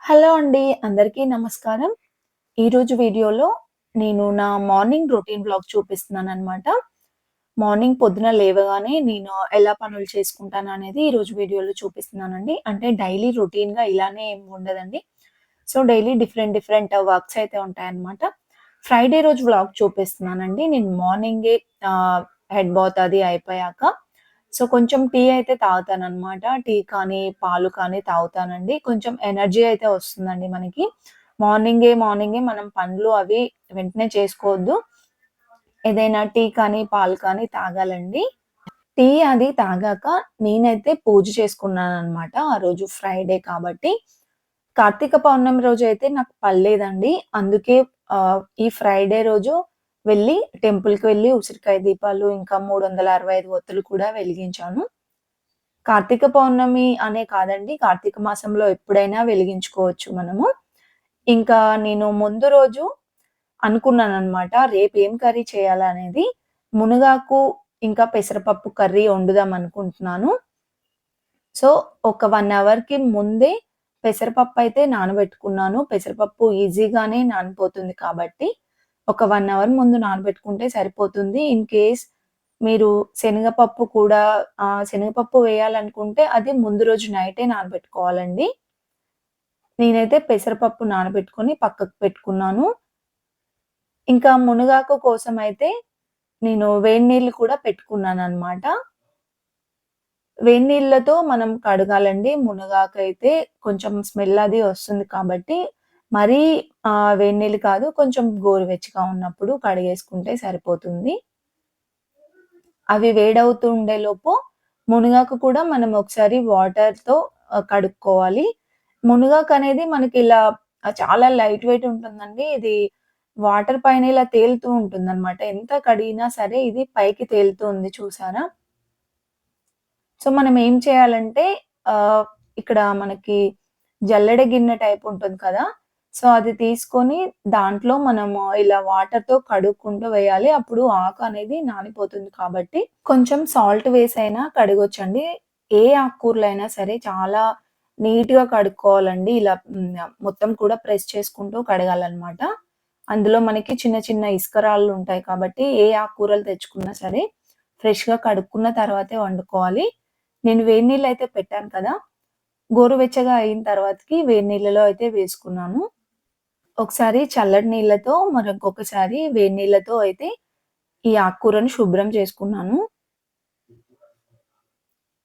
Hello అండి. అందరికీ నమస్కారం. ఈరోజు వీడియోలో నేను నా మార్నింగ్ రొటీన్ వ్లాగ్ చూపిస్తున్నాననమాట. మార్నింగ్ పొద్దున లేవగానే నేను ఎలా పనులు చేసుకుంటాననేది ఈరోజు వీడియోలో చూపిస్తున్నానండి. అంటే డైలీ రొటీన్‌గా ఇలానే ఏమి ఉండదండి. So, daily different different works అయితే ఉంటాయన్నమాట. ఫ్రైడే రోజు వ్లాగ్ చూపిస్తున్నానండి. నేను మార్నింగే హెడ్ బాత్ అది అయిపోయాక సో, కొంచెం టీ అయితే తాగుతాననమాట. టీ కానీ, పాలు కానీ తాగుతానండి. కొంచెం ఎనర్జీ అయితే వస్తుందండి మనకి. మార్నింగే మనం పనులు అవి వెంటనే చేసుకోవద్దు. ఏదైనా టీ కానీ, పాలు కానీ తాగాలండి. టీ అది తాగాక నేనైతే పూజ చేసుకున్నాననమాట. ఆ రోజు ఫ్రైడే కాబట్టి. కార్తీక పౌర్ణమి రోజైతే నాకు పడలేదండి. అందుకే ఈ ఫ్రైడే రోజు వెళ్ళి టెంపుల్‌కి వెళ్ళి ఉసిరికాయ దీపాలు, ఇంకా 365 ఒత్తులు కూడా వెలిగించాను. కార్తీక పౌర్ణమి అనే కాదండి. కార్తీక మాసంలో ఎప్పుడైనా వెలిగించుకోవచ్చు మనము. ఇంకా నేను ముందు రోజు అనుకున్నాననమాట. రేపేం కర్రీ చేయాలా అనేది. మునగాకు ఇంకా పెసరపప్పు కర్రీ వండుదాం అనుకుంటున్నాను. సో, ఒక 1 అవర్‌కి ముందే పెసరపప్పయితే నానబెట్టుకున్నాను. పెసరపప్పు ఈజీగానే నానిపోతుంది కాబట్టి, ఒక 1 అవర్ ముందు నానబెట్టుకుంటే సరిపోతుంది. ఇన్ కేస్ మీరు శనగపప్పు కూడా శనగపప్పు వేయాలనుకుంటే అది ముందు రోజు నైటే నానబెట్టుకోవాలండి. నేనైతే పెసరపప్పు నానబెట్టుకొని పక్కకు పెట్టుకున్నాను. ఇంకా మునగాకు కోసమయితే నేను వేడి నీళ్ళు కూడా పెట్టుకున్నాననమాట. వేడి నీళ్ళతో మనం కడగాలండి. మునగాకైతే కొంచెం స్మెల్ అది వస్తుంది కాబట్టి, మరీ వేడి నీళ్ళు కాదు, కొంచెం గోరువెచ్చగా ఉన్నప్పుడు కడిగేసుకుంటే సరిపోతుంది. అవి వేడవుతూ ఉండేలోపు మునగాకు కూడా మనం ఒకసారి వాటర్‌తో కడుక్కోవాలి. మునగాకనేది మనకిలా చాలా లైట్ వెయిట్ ఉంటుందండి. ఇది వాటర్ పైన ఇలా తేలుతూ ఉంటుందనమాట. ఎంత కడిగినా సరే ఇది పైకి తేలుతూ ఉంది చూసారా? సో, మనం ఏం చేయాలంటే ఆహ్, ఇక్కడ మనకి జల్లెడ గిన్నె టైప్ ఉంటుంది కదా! సో, అది తీసుకొని దాంట్లో మనము ఇలా వాటర్‌తో కడుక్కుంటూ వేయాలి. అప్పుడు ఆకు అనేది నానిపోతుంది కాబట్టి, కొంచెం సాల్ట్ వేసైనా కడగొచ్చండి. ఏ ఆకుకూరలైనా సరే చాలా నీట్‌గా కడుక్కోవాలండి. ఇలా మొత్తం కూడా ప్రెస్ చేసుకుంటూ కడగాలనమాట. అందులో మనకి చిన్న చిన్న ఇసుక రాళ్ళుంటాయి కాబట్టి, ఏ ఆకుకూరలు తెచ్చుకున్నా సరే ఫ్రెష్‌గా కడుక్కున్న తర్వాతే వండుకోవాలి. నేను వేడి నీళ్ళైతే పెట్టాను కదా! గోరువెచ్చగా అయిన తర్వాతకి వేడి నీళ్ళలో అయితే వేసుకున్నాను. ఒకసారి చల్లటి నీళ్ళతో మరింకొకసారి వేడి నీళ్ళతో అయితే ఈ ఆకుకూరని శుభ్రం చేసుకున్నాను.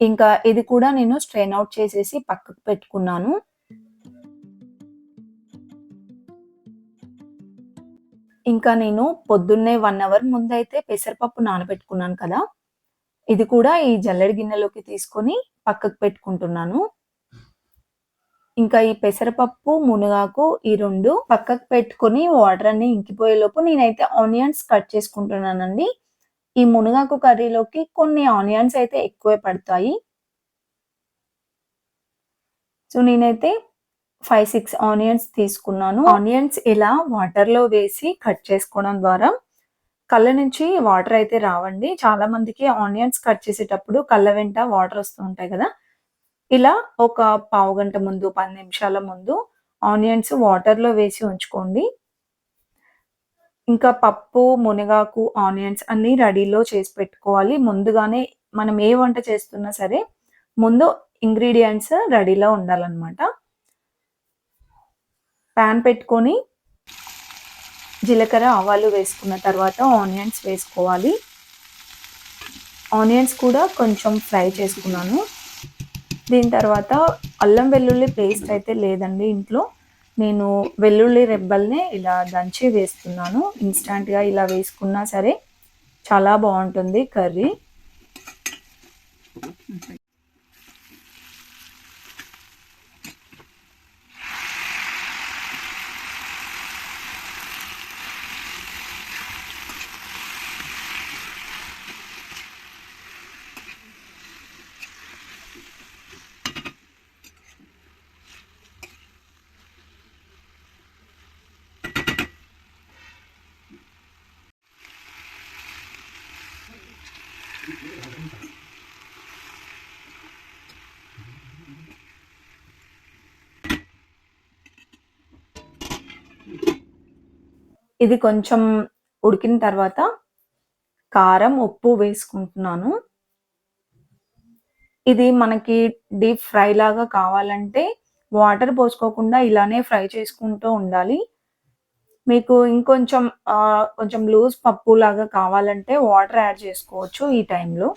ఇంకా ఇది కూడా నేను స్ట్రెయిన్ ఔట్ చేసేసి పక్కకు పెట్టుకున్నాను. ఇంకా నేను పొద్దున్నే 1 అవర్ ముందైతే పెసరపప్పు నానబెట్టుకున్నాను కదా! ఇది కూడా ఈ జల్లెడ గిన్నెలోకి తీసుకొని పక్కకు పెట్టుకుంటున్నాను. ఇంకా ఈ పెసరపప్పు, మునగాకు ఈ 2 పక్కకు పెట్టుకొని వాటర్ అన్నీ ఇంకిపోయేలోపు నేనైతే ఆనియన్స్ కట్ చేసుకుంటున్నానండి. ఈ మునగాకు కర్రీలోకి కొన్ని ఆనియన్స్ అయితే ఎక్కువే పడతాయి. సో, నేనైతే 5, 6 ఆనియన్స్ తీసుకున్నాను. ఆనియన్స్ ఇలా వాటర్‌లో వేసి కట్ చేసుకోవడం ద్వారా కళ్ళ నుంచి వాటర్ అయితే రావండి. చాలా మందికి ఆనియన్స్ కట్ చేసేటప్పుడు కళ్ళ వెంట వాటర్ వస్తూ ఉంటాయి కదా! ఇలా ఒక పావుగంట ముందు, 10 నిమిషాల ముందు ఆనియన్స్ వాటర్‌లో వేసి ఉంచుకోండి. ఇంకా పప్పు, మునగాకు, ఆనియన్స్ అన్నీ రెడీలో చేసి పెట్టుకోవాలి. ముందుగానే మనం ఏ వంట చేస్తున్నా సరే, ముందు ఇంగ్రీడియెంట్స్ రెడీలో ఉండాలనమాట. పాన్ పెట్టుకొని జీలకర్ర, ఆవాలు వేసుకున్న తర్వాత ఆనియన్స్ వేసుకోవాలి. ఆనియన్స్ కూడా కొంచెం ఫ్రై చేసుకున్నాను. దీని తర్వాత అల్లం వెల్లుల్లి పేస్ట్ అయితే లేదండి ఇంట్లో. నేను వెల్లుల్లి రెబ్బల్ని ఇలా దంచి వేస్తున్నాను. ఇన్‌స్టాంట్‌గా ఇలా వేసుకున్నా సరే చాలా బావుంటుంది కర్రీ. ఇది కొంచెం ఉడికిన తర్వాత కారం, ఉప్పు వేసుకుంటున్నాను. ఇది మనకి డీప్ ఫ్రై లాగా కావాలంటే వాటర్ పోసుకోకుండా ఇలానే ఫ్రై చేసుకుంటూ ఉండాలి. మీకు ఇంకొంచెం కొంచెం లూజ్ పప్పులాగా కావాలంటే వాటర్ యాడ్ చేసుకోవచ్చు ఈ టైంలో.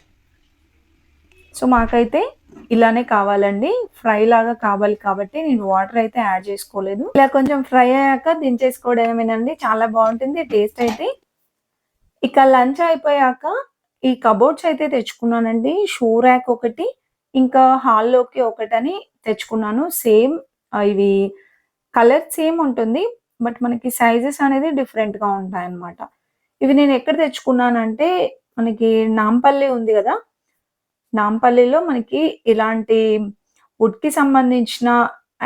సో, మాకైతే ఇలానే కావాలండి. ఫ్రై లాగా కావాలి కాబట్టి నేను వాటర్ అయితే యాడ్ చేసుకోలేదు. ఇలా కొంచెం ఫ్రై అయ్యాక దించేసుకోవడమేనండి. చాలా బావుంటుంది టేస్ట్ అయితే. ఇక లంచ్ అయిపోయాక ఈ కబోర్డ్స్ అయితే తెచ్చుకున్నానండి. షూ ర్యాక్ ఒకటి, ఇంకా హాల్‌లోకి ఒకటని తెచ్చుకున్నాను. సేమ్ ఇవి కలర్ సేమ్ ఉంటుంది. బట్ మనకి సైజెస్ అనేది డిఫరెంట్‌గా ఉంటాయన్నమాట. ఇవి నేను ఎక్కడ తెచ్చుకున్నానంటే మనకి నాంపల్లి ఉంది గదా! నాంపల్లిలో మనకి ఇలాంటి వుడ్‌కి సంబంధించిన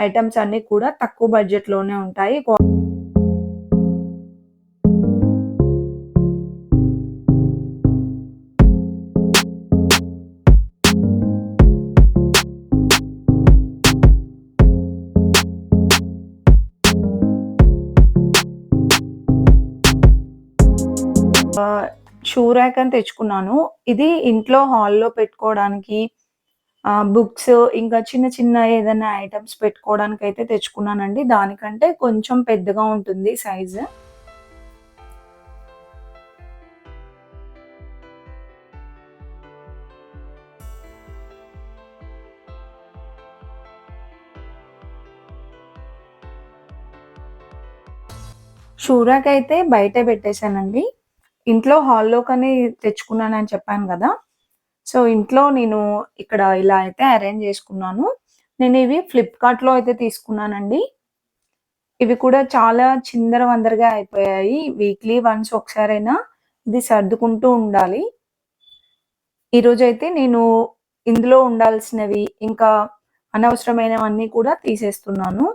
ఐటెమ్స్ అన్నీ కూడా తక్కువ బడ్జెట్‌లోనే ఉంటాయి. షూ ర్యాక్ అని తెచ్చుకున్నాను. ఇది ఇంట్లో హాల్‌లో పెట్టుకోవడానికి బుక్స్ ఇంకా చిన్న చిన్న ఏదైనా ఐటెమ్స్ పెట్టుకోవడానికైతే తెచ్చుకున్నానండి. దానికంటే కొంచెం పెద్దగా ఉంటుంది సైజు. షూ ర్యాక్ అయితే బయటే పెట్టేసానండి. ఇంట్లో హాల్‌లోకని తెచ్చుకున్నానని చెప్పాను గదా! సో, ఇంట్లో నేను ఇక్కడ ఇలా అయితే అరేంజ్ చేసుకున్నాను. నేనివి ఫ్లిప్‌కార్ట్‌లో అయితే తీసుకున్నానండి. ఇవి కూడా చాలా చిందరవందరగా అయిపోయాయి. వీక్లీ వన్స్ ఒకసారైనా ఇది సర్దుకుంటూ ఉండాలి. ఈరోజైతే నేను ఇందులో ఉండాల్సినవి, ఇంకా అనవసరమైనవన్నీ కూడా తీసేస్తున్నాను.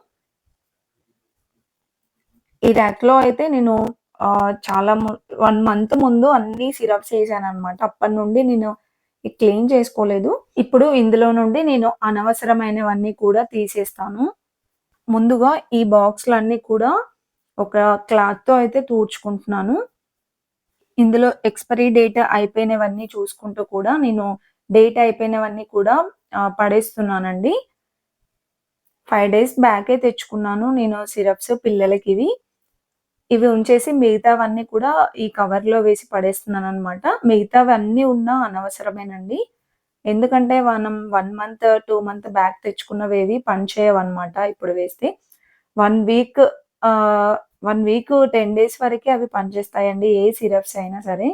ఈ ర్యాక్‌లో అయితే నేను చాలా 1 మంత్ ముందు అన్నీ సిరప్స్ ఏసాననమాట. అప్పటినుండి నేను క్లీన్ చేసుకోలేదు. ఇప్పుడు ఇందులో నుండి నేను అనవసరమైనవన్నీ కూడా తీసేస్తాను. ముందుగా ఈ బాక్స్‌లన్నీ కూడా ఒక క్లాత్‌తో అయితే తుడుచుకుంటున్నాను. ఇందులో ఎక్స్‌పైరీ డేట్ అయిపోయినవన్నీ చూసుకుంటూ కూడా నేను డేట్ అయిపోయినవన్నీ కూడా పడేస్తున్నానండి. 5 డేస్ బ్యాకే తెచ్చుకున్నాను నేను సిరప్స్ పిల్లలకివి. ఇవి ఉంచేసి మిగతావన్నీ కూడా ఈ కవర్‌లో వేసి పడేస్తున్నాననమాట. మిగతావన్నీ ఉన్నా అనవసరమేనండి. ఎందుకంటే మనం 1 మంత్, 2 మంత్ బ్యాక్ తెచ్చుకున్నవేవి పనిచేయవనమాట ఇప్పుడు వేస్తే. 1 వీక్ 1 వీక్ 10 డేస్ వరకే అవి పనిచేస్తాయండి. ఏ సిరప్స్ అయినా సరే.